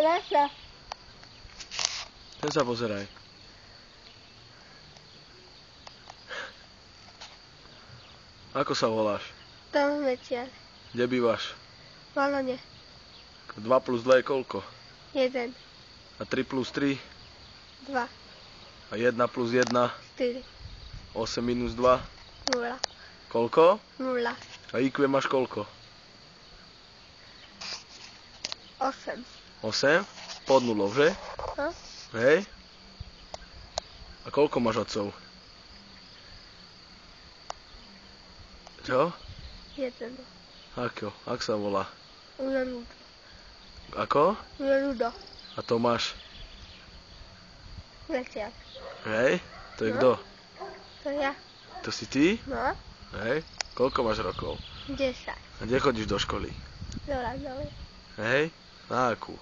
naša. Ten sa pozeraj. Ako sa voláš? Tom Mečiar. Kde bývaš? V Valone. 2 plus 2 je koľko? 1. A 3 plus 3? 2. A 1 plus 1? 4. 8 minus 2? 0. Koľko? 0. A IQ máš koľko? 8. 8? Pod nulou, že? No? Hej? A koľko máš otcov? Čo? 1. Ako? Ak sa volá? Ujo Ako? Ľudo. A Tomáš? Mečiar. Hej? To je No. kto? To ja. To si ty? No? Hej? Koľko máš rokov? 10. A kde chodíš do školy? Do Radovej. Hej? Na akú?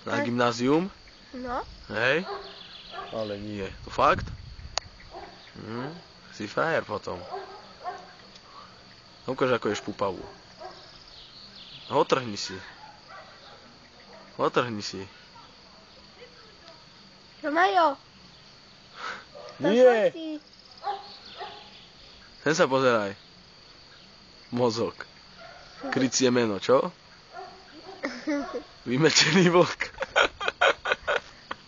Na Hej. gymnázium? No? Hej? Ale nie. To fakt? Si frajer potom. Ukáž, ako ješ pupavú. Otrhni si. Otrhni si. No Majo. Nie! Sen sa pozeraj. Mozog. Krycie meno, čo? Vymečený vlk.